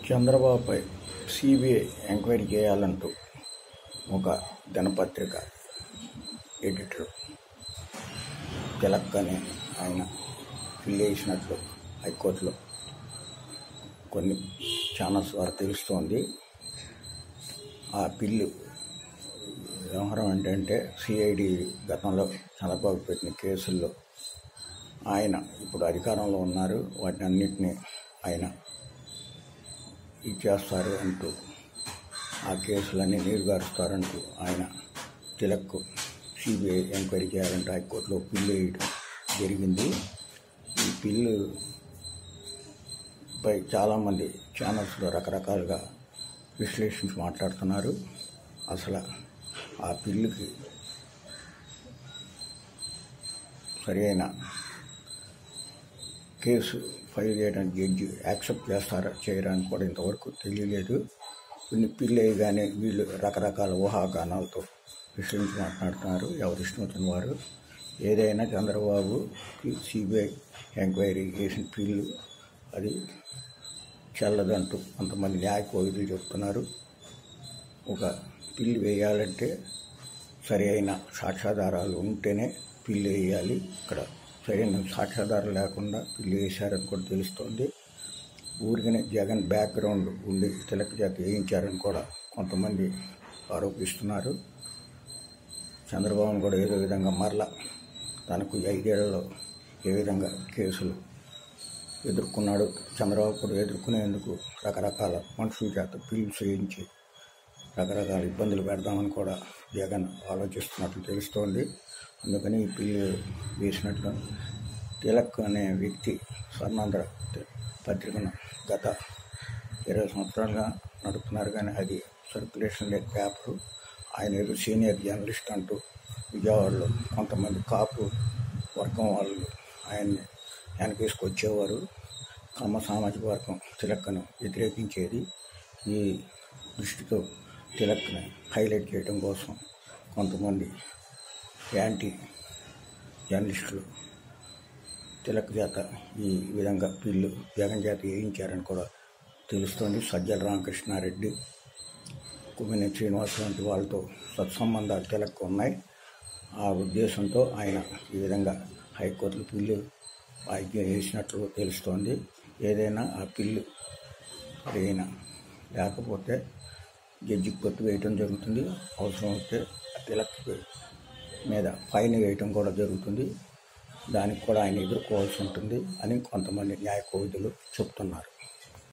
చంద్రబాబుపై CBI enquiry చేయాలంటూ ఒక దినపత్రిక ఎడిటర్ తిలక్ అని ఆయన ఫిల్ చేసినట్లు హైకోర్టులో కొన్ని ఛానల్స్ ద్వారా తెలుస్తోంది. ఆ బిల్లు వ్యవహారం ఏంటంటే సిఐడి గతంలో చంద్రబాబు పెట్టిన కేసుల్లో ఆయన ఇప్పుడు అధికారంలో ఉన్నారు, వాటిని అన్నింటినీ ఆయన ఇచ్చేస్తారు అంటూ, ఆ కేసులన్నీ నీరుగారుస్తారంటూ ఆయన తిలక్ సిబిఐ ఎంక్వైరీ చేయాలంటే హైకోర్టులో బిల్లు వేయడం జరిగింది. ఈ బిల్లు పై చాలామంది ఛానల్స్లో రకరకాలుగా విశ్లేషించి మాట్లాడుతున్నారు. అసలు ఆ బిల్లుకి సరైన కేసు ఫైల్ చేయడానికి జడ్జి యాక్సెప్ట్ చేస్తారా చేయరా అని కూడా ఇంతవరకు తెలియలేదు. కొన్ని పిల్లయ్యగానే వీళ్ళు రకరకాల ఊహాగానాలతో విశ్లేషించి మాట్లాడుతున్నారు, ఎవరు ఇష్టం వచ్చిన వారు. ఏదైనా చంద్రబాబు సిబిఐ ఎంక్వైరీ చేసిన బిల్లు అది చెల్లదంటూ కొంతమంది న్యాయ కోవిదులు చెప్తున్నారు. ఒక బిల్లు వేయాలంటే సరి అయిన సాక్ష్యాధారాలు ఉంటేనే బిల్లు వేయాలి. ఇక్కడ సరైన సాక్ష్యాధారాలు లేకుండా బిల్లు వేశారని కూడా తెలుస్తోంది. ఊరికనే జగన్ బ్యాక్గ్రౌండ్ ఉండి తిలక్ చేత వేయించారని కూడా కొంతమంది ఆరోపిస్తున్నారు. చంద్రబాబును కూడా ఏదో విధంగా మరలా తనకు 5 ఏళ్లలో ఏ విధంగా కేసులు ఎదుర్కొన్నాడు, చంద్రబాబు కూడా ఎదుర్కొనేందుకు రకరకాల మనుషుల చేత బిల్లు చేయించి రకరకాల ఇబ్బందులు పెడదామని కూడా జగన్ ఆలోచిస్తున్నట్లు తెలుస్తోంది. అందుకని ఈ బిల్లు వేసినట్లు తిలక్ అనే వ్యక్తి స్వర్ణాంధ్ర పత్రికను గత 20 సంవత్సరాలుగా నడుపుతున్నారు, కానీ అది సర్క్యులేషన్ లేని పేపరు. ఆయన ఏదో సీనియర్ జర్నలిస్ట్ అంటూ విజయవాడలో కొంతమంది కాపు వర్గం వాళ్ళు ఆయన్ని వెనకేసుకొచ్చేవారు. కమ్మ సామాజిక వర్గం తిలక్ను వ్యతిరేకించేది. ఈ దృష్టితో తిలక్ని హైలైట్ చేయడం కోసం కొంతమంది యాంటీ జర్నలిస్టులు తిలక్ చేత ఈ విధంగా బిల్లు జగన్ చేత వేయించారని కూడా తెలుస్తోంది. సజ్జల రామకృష్ణారెడ్డి, కుమ్మినేని శ్రీనివాస్ వంటి వాళ్ళతో సత్సంబంధాలు తిలక్ ఉన్నాయి. ఆ ఉద్దేశంతో ఆయన ఈ విధంగా హైకోర్టులో బిల్లు వాయిదా వేసినట్లు తెలుస్తోంది. ఏదైనా ఆ బిల్లు సరైన లేకపోతే జడ్జికి కొట్టు వేయటం జరుగుతుంది. అవసరమైతే తిలక్ మీద ఫైన్ వేయటం కూడా జరుగుతుంది. దానికి కూడా ఆయన ఎదుర్కోవాల్సి ఉంటుంది అని కొంతమంది న్యాయ కోవిదులు చెప్తున్నారు.